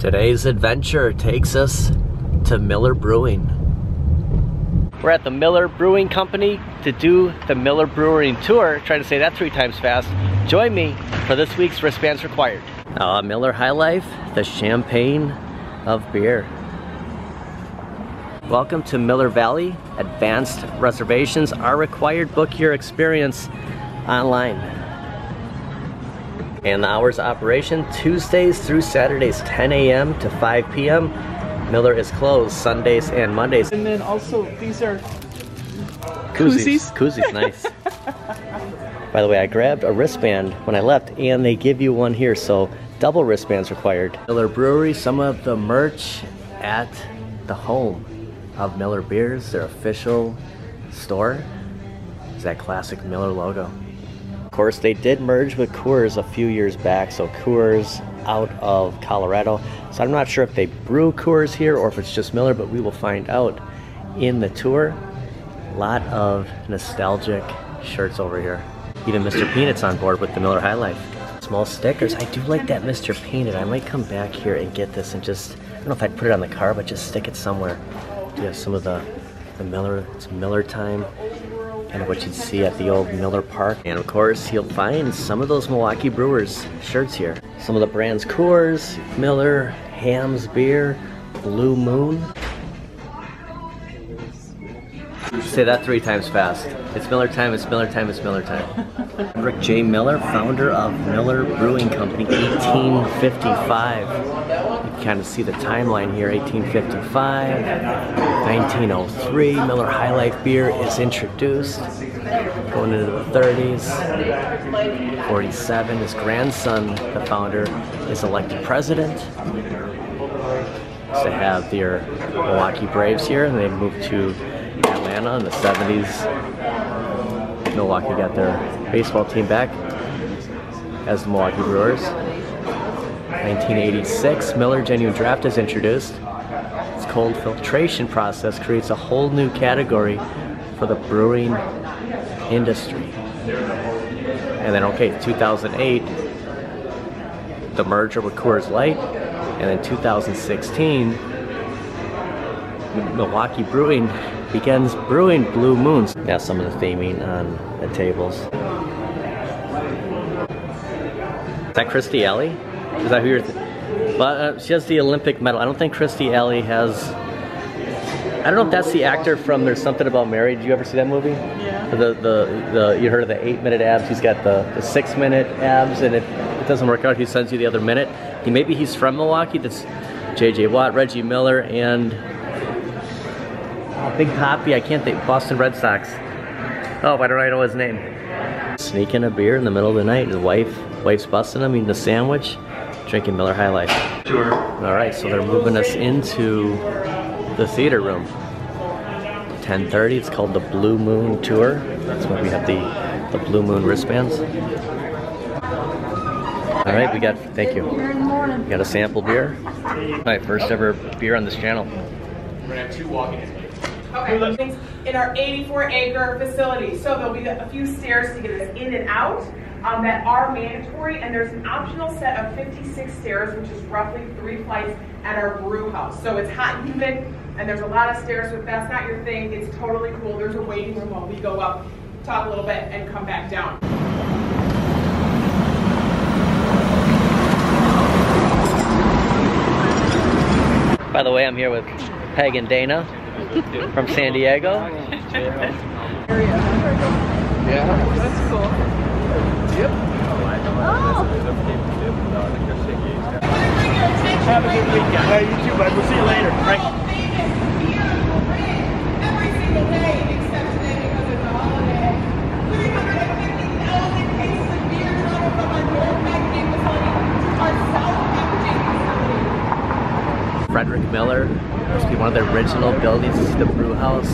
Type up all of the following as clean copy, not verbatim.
Today's adventure takes us to Miller Brewing. We're at the Miller Brewing Company to do the Miller Brewery tour. Trying to say that 3 times fast. Join me for this week's Wristbands Required. Miller High Life, the champagne of beer. Welcome to Miller Valley. Advanced reservations are required. Book your experience online. And the hours of operation, Tuesdays through Saturdays, 10 a.m. to 5 p.m. Miller is closed Sundays and Mondays. And then also, these are koozies. Koozies, nice. By the way, I grabbed a wristband when I left, and they give you one here, so double wristbands required. Miller Brewery, some of the merch at the home of Miller Beers, their official store, is that classic Miller logo. Of course, they did merge with Coors a few years back, so Coors out of Colorado. So I'm not sure if they brew Coors here or if it's just Miller, but we will find out in the tour. A lot of nostalgic shirts over here. Even Mr. Peanut's on board with the Miller High Life. Small stickers. I do like that Mr. Peanut. I might come back here and get this and just, I don't know if I'd put it on the car, but just stick it somewhere. Do you have some of the Miller, it's Miller time, and what you'd see at the old Miller Park. And of course, you'll find some of those Milwaukee Brewers shirts here. Some of the brands: Coors, Miller, Ham's Beer, Blue Moon. Say that 3 times fast. It's Miller time, it's Miller time, it's Miller time. Rick J. Miller, founder of Miller Brewing Company, 1855. You can kind of see the timeline here, 1855, 1903, Miller High Life beer is introduced. Going into the 30s, 47, his grandson, the founder, is elected president. To have their Milwaukee Braves here, and they moved to Atlanta in the 70s. Milwaukee got their baseball team back as the Milwaukee Brewers. 1986, Miller Genuine Draft is introduced. Its cold filtration process creates a whole new category for the brewing industry. And then, okay, 2008, the merger with Coors Light, and then 2016, Milwaukee Brewing begins brewing Blue Moons. Now some of the theming on the tables. Is that Christy Alley? Is that who you're she has the Olympic medal. I don't think Christy Alley has, I don't know if that's the actor from There's Something About Mary. Did you ever see that movie? Yeah. You heard of the 8-minute abs? He's got the 6-minute abs, and it doesn't work out. He sends you the other minute. Maybe he's from Milwaukee. That's J.J. Watt, Reggie Miller, and Big Papi, I can't think, Boston Red Sox. Oh, why don't I know his name? Sneaking a beer in the middle of the night. His wife's busting him, eating a sandwich, drinking Miller High Life. Sure. All right, so they're moving us into the theater room. 10:30, it's called the Blue Moon Tour. That's why we have the Blue Moon wristbands. All right, we got, thank you. We got a sample beer. All right, first ever beer on this channel. We're gonna have 2 walk-in. Okay, in our 84-acre facility. So there'll be a few stairs to get us in and out that are mandatory, and there's an optional set of 56 stairs, which is roughly 3 flights at our brew house. So it's hot and humid, and there's a lot of stairs, so if that's not your thing, it's totally cool. There's a waiting room while we go up, talk a little bit, and come back down. By the way, I'm here with Peg and Dana from San Diego. Yeah, that's cool. Yep. Have a good weekend. Yeah, you too, bud. We'll see you later. Right. Every single day except today because it's a holiday. 350,000 cases of beer travel from our north packaging facility to our south packaging facility. Frederick Miller, must be one of the original buildings. This is the brew house.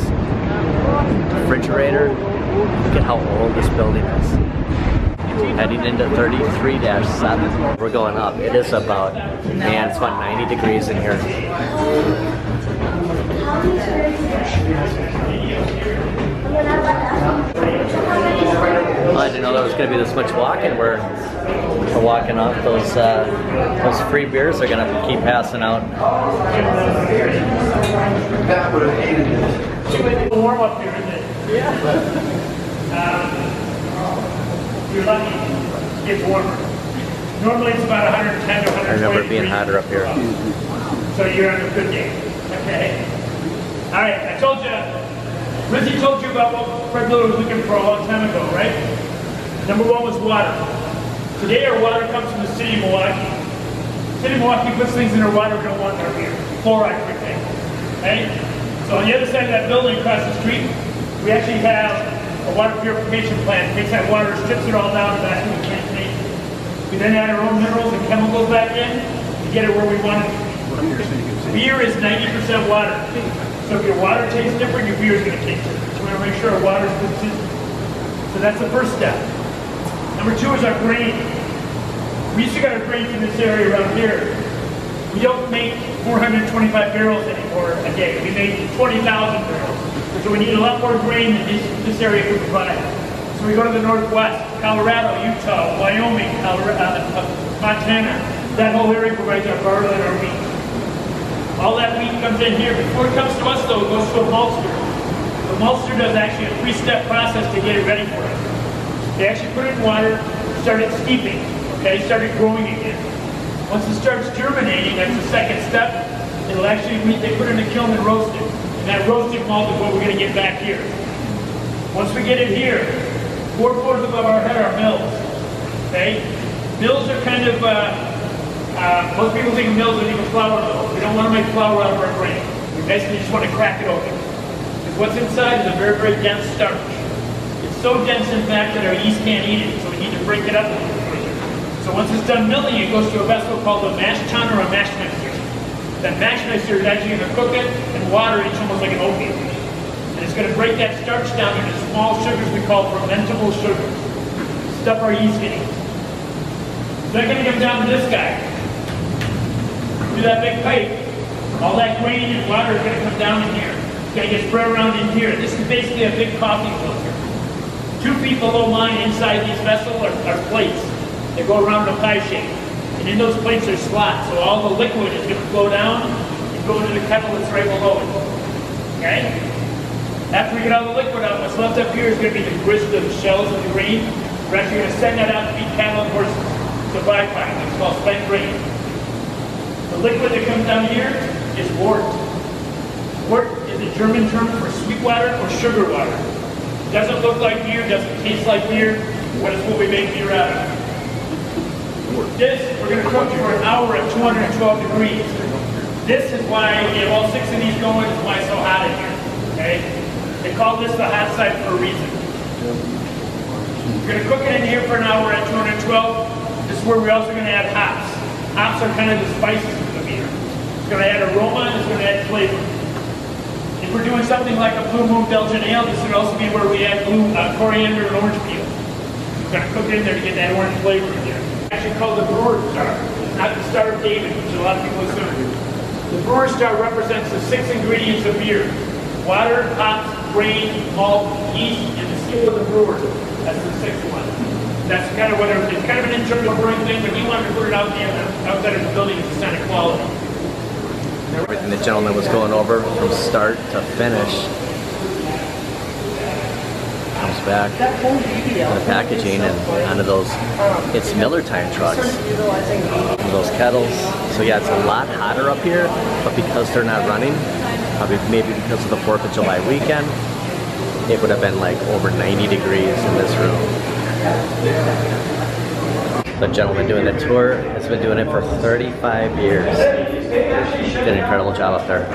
Refrigerator. Look at how old this building is. Heading into 33-7. We're going up. It is about, man, it's about 90 degrees in here. Well, I didn't know there was going to be this much walking. We're We're walking off. Those free beers are gonna keep passing out. That would have hated this. Warm up here, isn't it? Yeah. You're lucky. It gets warmer. Normally it's about 110 to 120. I remember it being hotter up here. So you're on a good day. Okay. All right. I told you. Rizzy told you about what Fred Miller was looking for a long time ago, right? Number one was water. Today our water comes from the city of Milwaukee. The city of Milwaukee puts things in their water we don't want in our beer. Fluoride, for example. Right? So on the other side of that building across the street, we actually have a water purification plant. Takes that water, strips it all down, and that's what we can't take. We then add our own minerals and chemicals back in to get it where we want it. Beer is 90% water. So if your water tastes different, your beer is going to taste different. So we want to make sure our water is consistent. So that's the first step. Number two is our grain. We used to get our grain from this area around here. We don't make 425 barrels anymore a day. We make 20,000 barrels. So we need a lot more grain than this area could provide. So we go to the Northwest, Colorado, Utah, Wyoming, Montana. That whole area provides our barley and our wheat. All that wheat comes in here. Before it comes to us though, it goes to a maltster. The maltster does actually a 3-step process to get it ready for us. They actually put it in water, start it steeping, okay, start it growing again. Once it starts germinating, that's the second step. It'll actually, they put it in a kiln and roast it. And that roasted malt is what we're going to get back here. Once we get it here, 4 floors above our head are mills. Okay? Mills are kind of, most people think of mills as even flour mills. We don't want to make flour out of our grain. We basically just want to crack it open. Because what's inside is a very, very dense starch. It's so dense, in fact, that our yeast can't eat it, so we need to break it up a little bit. So once it's done milling, it goes to a vessel called a mash tun or a mash mixer. That mash mixer is actually going to cook it and water it. It's almost like an oatmeal. And it's going to break that starch down into small sugars we call fermentable sugars. Stuff our yeast can eat. They're going to come down to this guy. Through that big pipe. All that grain and water is going to come down in here. It's going to get spread around in here. This is basically a big coffee filter. 2 feet below mine inside these vessels are plates. They go around in a pie shape. And in those plates are slots. So all the liquid is going to flow down and go into the kettle that's right below it. Okay? After we get all the liquid out, what's left up here is going to be the grist of the shells of the grain. We're actually going to send that out to feed cattle and horses. It's a byproduct. It's called spent grain. The liquid that comes down here is wort. Wort is a German term for sweet water or sugar water. It doesn't look like beer, doesn't taste like beer, but it's what we make beer out of. This, we're going to cook for an hour at 212 degrees. This is why we have all 6 of these going, is why it's so hot in here. Okay? They call this the hot side for a reason. We're going to cook it in here for an hour at 212. This is where we're also going to add hops. Hops are kind of the spices of the beer. It's going to add aroma and it's going to add flavor. If we're doing something like a Blue Moon Belgian Ale, this would also be where we add coriander and orange peel. We're going to cook it in there to get that orange flavor in there. It's actually called the Brewer's Star. It's not the Star of David, which a lot of people assume. The Brewer's Star represents the 6 ingredients of beer. Water, hops, grain, malt, yeast, and the seal of the brewer. That's the 6th one. That's kind of what it's kind of an internal brewing thing, but he wanted to put it out there outside of the building as a sign of quality. Everything the gentleman was going over from start to finish. Comes back to the packaging and onto those, it's Miller Time trucks. Those kettles. So yeah, it's a lot hotter up here, but because they're not running, probably maybe because of the 4th of July weekend, it would have been like over 90 degrees in this room. The gentleman doing the tour has been doing it for 35 years. Did an incredible job up there.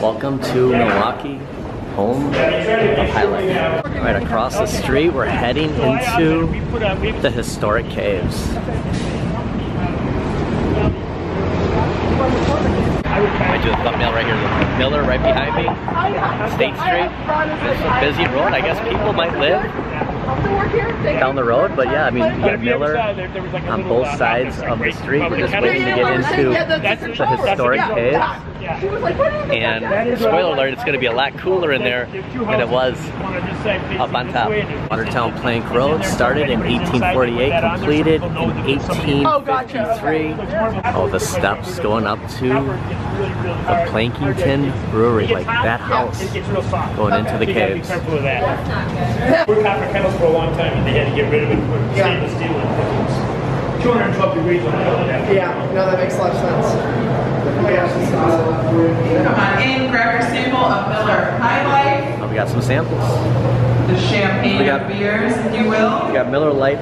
Welcome to Milwaukee, home of Highlight. Right across the street, we're heading into the historic caves. I do a thumbnail right here. Miller right behind me. State Street. It's a busy road. I guess people might live down the road, but yeah, I mean, you got Miller on both sides of the street. We're just waiting to get into the historic caves. And spoiler alert, it's going to be a lot cooler in there than it was up on top. Watertown Plank Road started in 1848, completed in 1853. Oh, the steps going up to the Plankington Brewery, like that house going into the caves. We're copper kettles for a long time and they had to get rid of it for stainless steel. 212 degrees on that. Yeah, no, that makes a lot of sense. Oh yeah, this is awesome. Come on in, grab your sample of Miller High Life. Oh, we got some samples. The champagne of beers, if you will. We got Miller Lite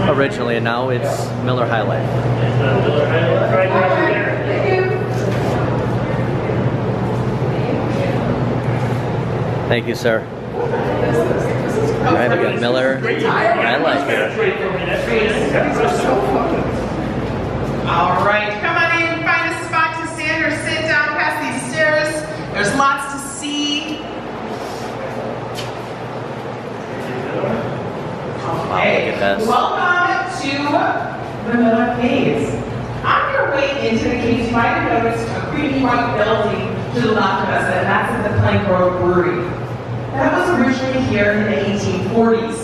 originally, and now it's Miller High Life. Thank you, sir. All right, we got Miller High Life here. All right, come on in, find a spot to stand or sit down past these stairs. There's lots to see. Okay, welcome to the Miller Caves. On your way into the caves, you might have noticed a creepy white building to the left of us, and that's the Plank Road Brewery. That was originally here in the 1840s.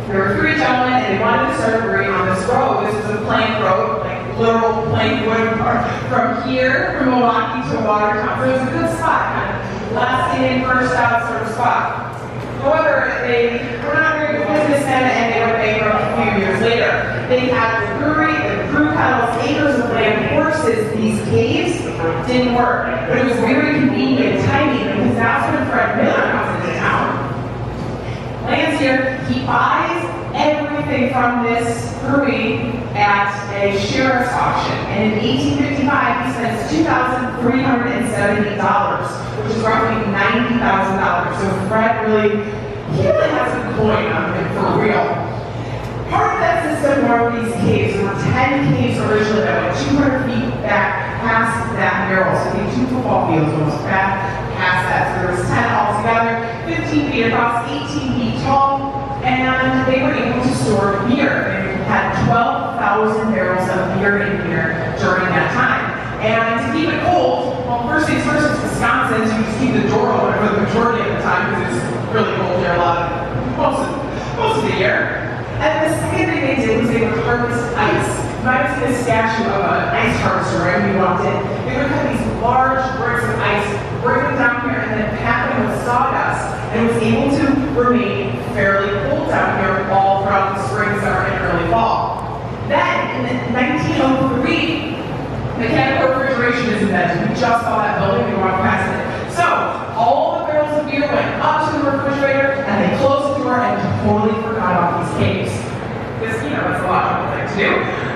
There were three gentlemen, and they wanted to start a brewery on this road. This was a plank road, like literal plank wood, from here, from Milwaukee to Watertown. So it was a good spot, kind of last in, first out sort of spot. However, they were not very good businessmen, and they went bankrupt a few years later. They had the brewery, the brew kettles, acres of land, horses. These caves didn't work, but it was very convenient timing because that's when Fred Miller comes into town. Lands here, he buys everything from this brewery at a sheriff's auction, and in 1855 he spends $2,370, which is roughly $90,000. So Fred really has a coin on him for real. Part of that system were these caves. There were 10 caves originally that went 200 feet back past that barrel. So they 2 football fields almost back past that. So there was 10 altogether, 15 feet across, 18 feet tall, and they were able to store beer. They had 12,000 barrels of beer in here during that time. And to keep it cold, well, first things first, it's Wisconsin, so you just keep the door open for the majority of the time because it's really cold here most of the year. And the second thing they did was they would harvest ice. You might have seen a statue of an ice harvester right when you walked in. They would cut these large bricks of ice, bring them down here, and then pack them with sawdust. And it was able to remain fairly cold down here all throughout the spring, summer, and early fall. Then, in 1903, mechanical refrigeration is invented. We just saw that building, we walked past it. So, all the barrels of beer went up to the refrigerator, and they closed the door and totally forgot about these caves. Because, you know, that's a logical thing to do.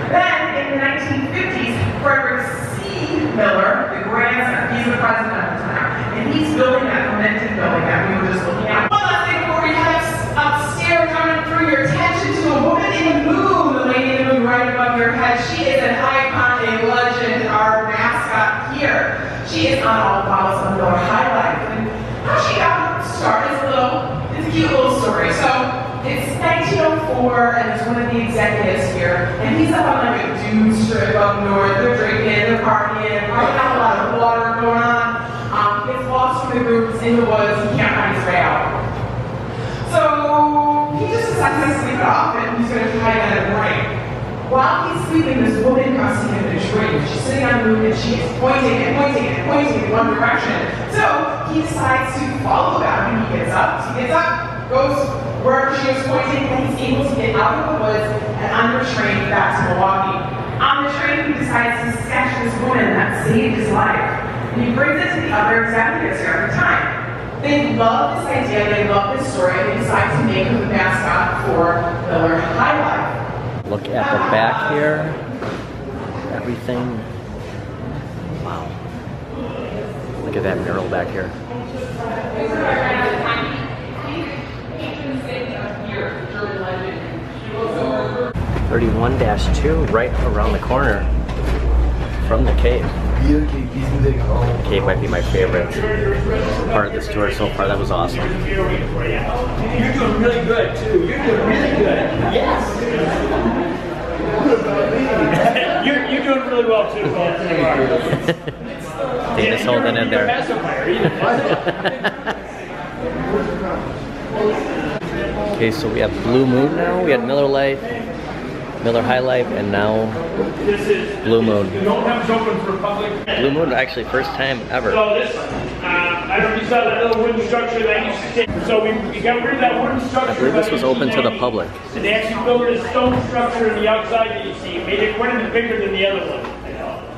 Then, in the 1950s, Frederick C. Miller, the grandson, he's the president at the time, and he's building that fermenting building that we were just looking at. One last thing before we head upstairs, I'm going to draw your attention to a woman in the moon, the lady in the moon right above your head. She is an icon, a legend, our mascot here. She is on all the bottles of Miller High Life. And how she got started is it's a cute little story. So it's 1904, and there's one of the executives here, and he's up on like a dude strip up north. They're drinking, they're partying, probably got a lot of water going on. Gets lost from the group, in the woods, he can't find his way out. So he just decides to sleep it off, and he's going to try again in the morning. While he's sleeping, this woman comes to him in a dream. She's sitting on the moon, and she is pointing and pointing and pointing in one direction. So he decides to follow that when he gets up. So he gets up, goes wherever she was pointing, and he's able to get out of the woods and on the train back to Milwaukee. On the train, he decides to sketch this woman that saved his life. And he brings it to the other executives here at the time. They love this idea, they love this story, and they decide to make him the mascot for Miller High Life. Look at the back here. Everything. Wow. Look at that mural back here. 31-2, right around the corner from the cave. The cave might be my favorite part of this tour so far. That was awesome. You're doing really good too. You're doing really good. Yes. You're doing really well too. Dana's holding in there. Okay, so we have Blue Moon now. We had Miller Lite, Miller High Life, and now Blue Moon. Blue Moon, actually first time ever. So this, I don't know if you saw that little wooden structure that used to take. So we got rid of that wooden structure. I believe this was open to the public. And they actually built a stone structure on the outside that you see. Made it quite a bit bigger than the other one.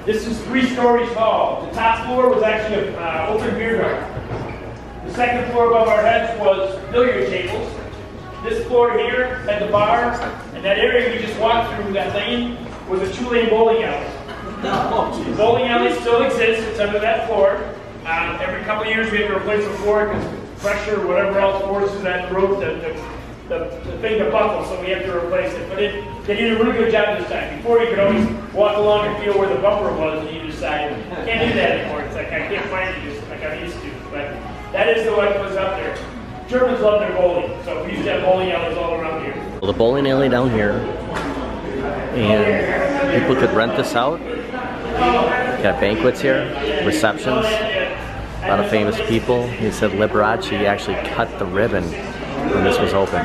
This is 3 stories tall. The top floor was actually an open beer garden. The second floor above our heads was billiard tables. This floor here had the bar, and that area we just walked through, that lane, was a 2-lane bowling alley. The bowling alley still exists, it's under that floor. Every couple of years we have to replace the floor because pressure or whatever else forces that rope, the thing to buckle, so we have to replace it. But they did a really good job this time. Before you could always walk along and feel where the bumper was on either side. Can't do that anymore. It's like I can't find it just like I'm used to. But that is the way it was up there. Germans love their bowling, so we used to have bowling alleys all around here. Well, the bowling alley down here, and people could rent this out. Got banquets here, receptions, a lot of famous people. He said Liberace actually cut the ribbon when this was open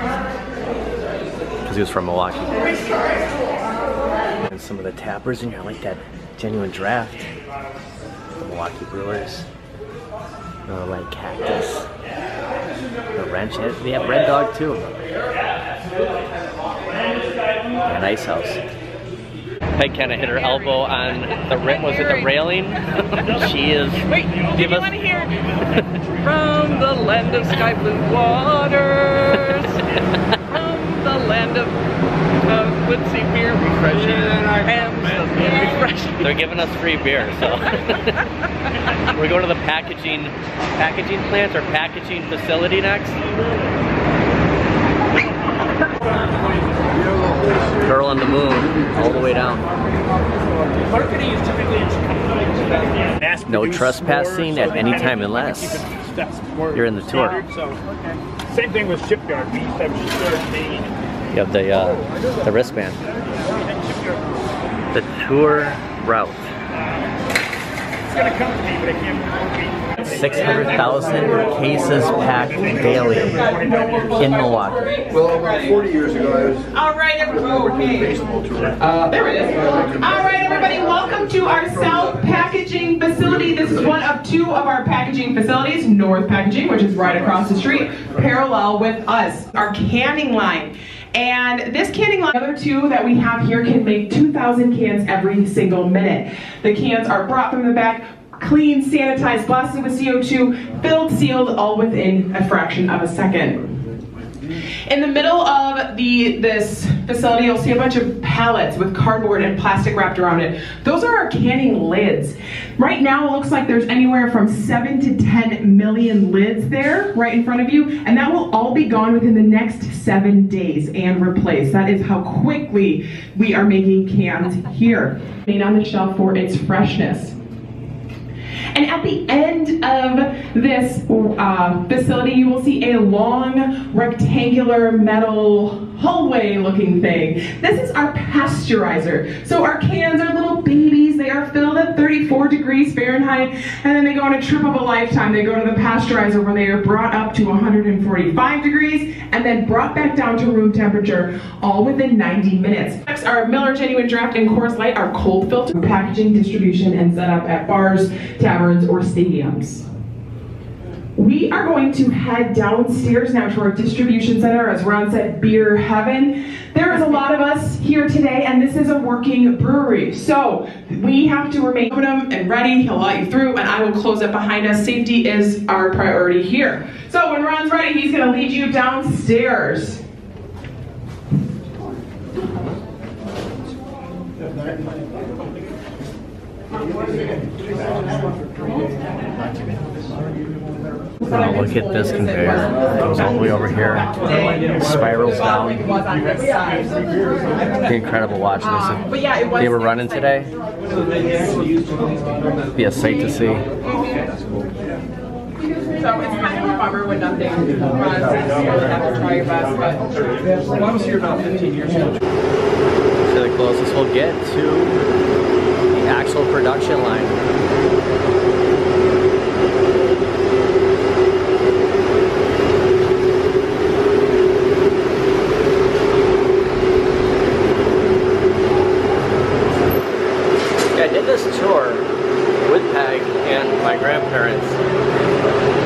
because he was from Milwaukee. And some of the tappers in here, I like that genuine draft. The Milwaukee Brewers. Like Cactus. The Wrench. They have Red Dog too. And Ice House. Peg kind of hit her elbow on the was it the railing? She is. Wait, do you want to hear from the land of sky blue waters, from the land of woodsy beer, refreshing and refreshing. They're giving us free beer, so we're going to the packaging plant or packaging facility next. Girl on the Moon, all the way down. Marketing is typically no trespassing at any time unless you're in the tour. Same thing with Shipyard. We used to have Shipyard Maine. You have the wristband. The tour route. It's gonna come to me, but I can't. 600,000 cases packed daily in Milwaukee. Well, about 40 years ago, I was all right, everybody. working the baseball tour. There it is. All right, everybody, welcome to our South Packaging facility. This is one of 2 of our packaging facilities, North Packaging, which is right across the street, parallel with us, our canning line. And this canning line, the other 2 that we have here can make 2,000 cans every single minute. The cans are brought from the back, clean, sanitized, blasted with CO2, filled, sealed, all within a fraction of a second. In the middle of this facility, you'll see a bunch of pallets with cardboard and plastic wrapped around it. Those are our canning lids. Right now, it looks like there's anywhere from 7 to 10 million lids there, right in front of you, and that will all be gone within the next 7 days and replaced. That is how quickly we are making cans here. Made on the shelf for its freshness. And at the end of this facility, you will see a long rectangular metal hallway looking thing. This is our pasteurizer. So our cans are little babies. They are filled at 34 degrees Fahrenheit, and then they go on a trip of a lifetime. They go to the pasteurizer where they are brought up to 145 degrees and then brought back down to room temperature, all within 90 minutes. Next, our Miller Genuine Draft and Coors Light are cold filter packaging, distribution, and setup at bars, taverns, or stadiums. We are going to head downstairs now to our distribution center. As Ron said, beer heaven. There is a lot of us here today, and this is a working brewery. So we have to remain open and ready. He'll let you through, and I will close it behind us. Safety is our priority here. So when Ron's ready, he's going to lead you downstairs. Wow, look at this conveyor. It goes all the way over here, spirals down. It'd be incredible watching this. If they were running today, it'd be a sight to see. So it's kind of a bummer when nothing runs, you really have to try your best, but... Well, I was here about 15 years ago. So the closest we'll get to the actual production line. grandparents.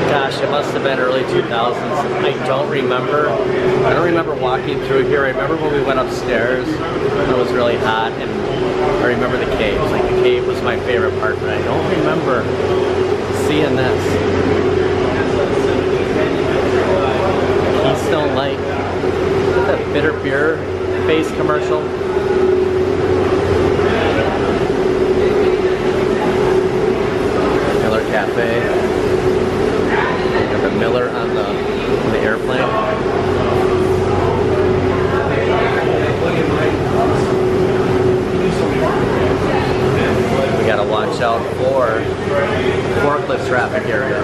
Gosh, it must have been early 2000s. I don't remember. I don't remember walking through here. I remember when we went upstairs and it was really hot, and I remember the caves. Like, the cave was my favorite part, but I don't remember seeing this. Keystone Light. Is that that bitter beer face commercial? Miller Cafe. Got the Miller on the airplane. We gotta watch out for forklift traffic area.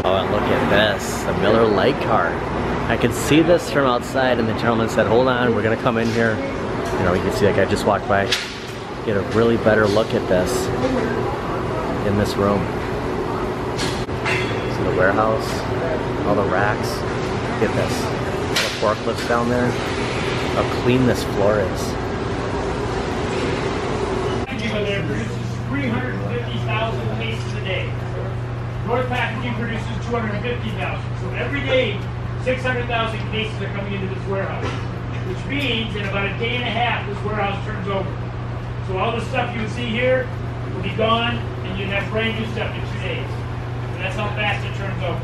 Oh, and look at this, the Miller Lite car. I could see this from outside, and the gentleman said, "Hold on, we're gonna come in here." You know, you can see that guy just walked by. Get a really better look at this in this room. See the warehouse, all the racks. Look at this, all the forklifts down there. How clean this floor is. There produces 350,000 cases a day. North Packaging produces 250,000. So every day, 600,000 cases are coming into this warehouse, which means in about a day and a half, this warehouse turns over. So all the stuff you see here will be gone, and you'd have brand new stuff in 2 days. And that's how fast it turns over.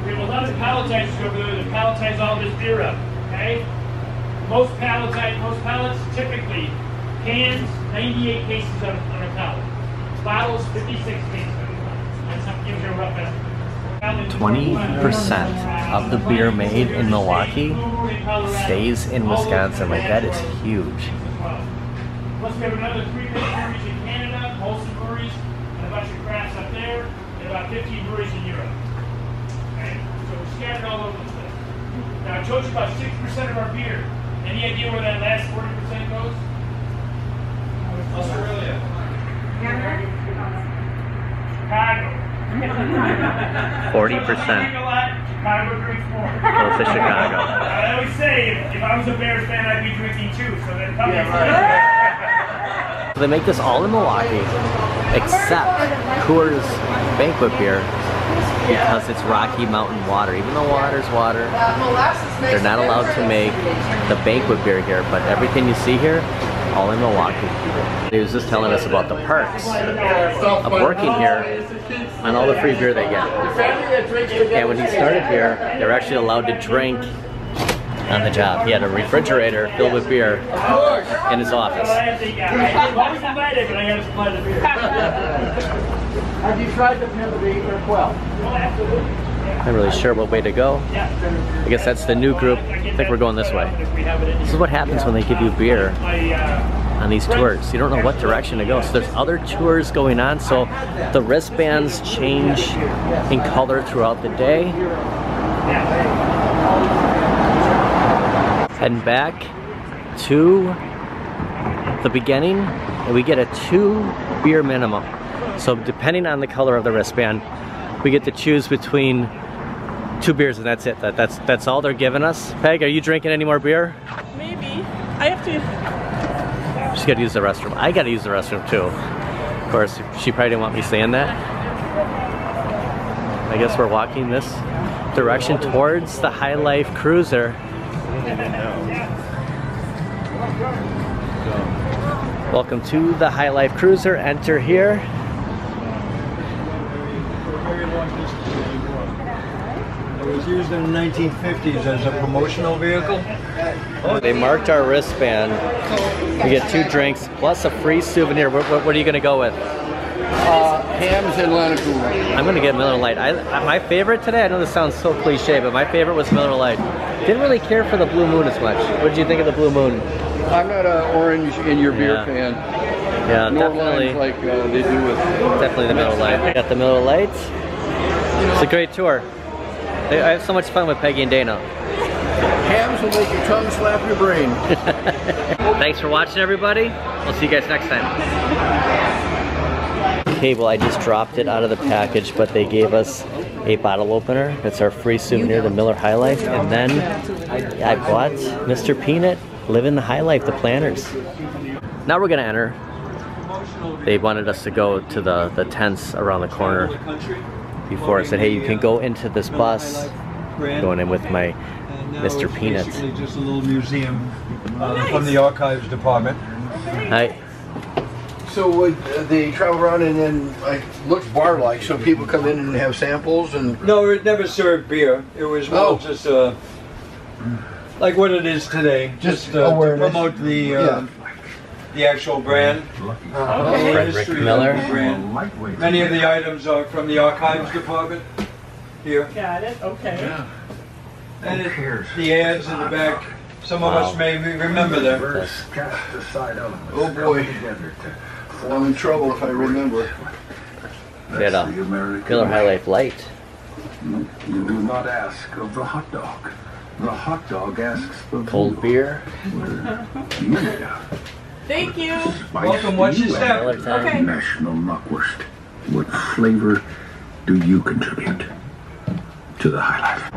We have a lot of palletizers over there that palletize all this beer up, okay? Most pallets, typically, cans, 98 cases on a pallet. Bottles, 56 cases. That gives you a rough estimate. 20% of the beer made in Milwaukee stays in Wisconsin. Like, that is huge. Plus we have another 3 breweries in Canada, Molson breweries, and a bunch of crafts up there, and about 15 breweries in Europe. Okay? So we're scattered all over the place. Now I told you about 6% of our beer. Any idea where that last 40% goes? Australia. Chicago. 40%. Chicago drinks more. Goes to Chicago. I always say, if I was a Bears fan, I'd be drinking too. So then come They make this all in Milwaukee, except Coors banquet beer, because it's Rocky Mountain water. Even though water's water, they're not allowed to make the banquet beer here, but everything you see here, all in Milwaukee. He was just telling us about the perks of working here and all the free beer they get. And when he started here, they were actually allowed to drink on the job. He had a refrigerator filled with beer in his office. Have you tried the penalty or quell? Not really sure what way to go. I guess that's the new group. I think we're going this way. This is what happens when they give you beer on these tours. You don't know what direction to go. So there's other tours going on. So the wristbands change in color throughout the day. Heading back to the beginning, and we get a 2 beer minimum. So depending on the color of the wristband, we get to choose between 2 beers, and that's it. That's all they're giving us. Peg, are you drinking any more beer? Maybe. I have to. She's got to use the restroom. I got to use the restroom too. Of course, she probably didn't want me saying that. I guess we're walking this direction towards the High Life Cruiser. Welcome to the High Life Cruiser. Enter here. It was used in the 1950s as a promotional vehicle. They marked our wristband. We get 2 drinks plus a free souvenir. What are you going to go with? Hams and Lanacool. I'm going to get Miller Lite. My favorite today, I know this sounds so cliche, but my favorite was Miller Lite. Didn't really care for the Blue Moon as much. What did you think of the Blue Moon? I'm not an orange in your beer fan. Yeah, Nor definitely. lines like they do with. Definitely the Miller Lite. Got the Miller Lite. It's a great tour. I have so much fun with Peggy and Dana. Hams will make your tongue slap your brain. Thanks for watching, everybody. We'll see you guys next time. Okay, well, I just dropped it out of the package, but they gave us a bottle opener. That's our free souvenir, the Miller High Life. And then I bought Mr. Peanut living the high life, the planners. Now we're gonna enter. They wanted us to go to the tents around the corner before. I said, hey, you can go into this bus. Going in with my Mr. Peanuts. Just a little museum from the archives department. Hi. So they travel around and then like looks bar-like, so people come in and have samples and. No, it never served beer. It was more just like what it is today, just to promote the actual brand. Frederick Miller. Brand. Many of the items are from the archives department here. Got it. Okay. Yeah. And the ads in the back. Some of us may remember them. Oh boy, I'm in trouble if I remember. They had a Miller High Life Light. You do not ask of the hot dog. The hot dog asks of Cold beer. Yeah. Thank you. Welcome, what's your step? Miller time. Okay. National Knockwurst. What flavor do you contribute to the high life?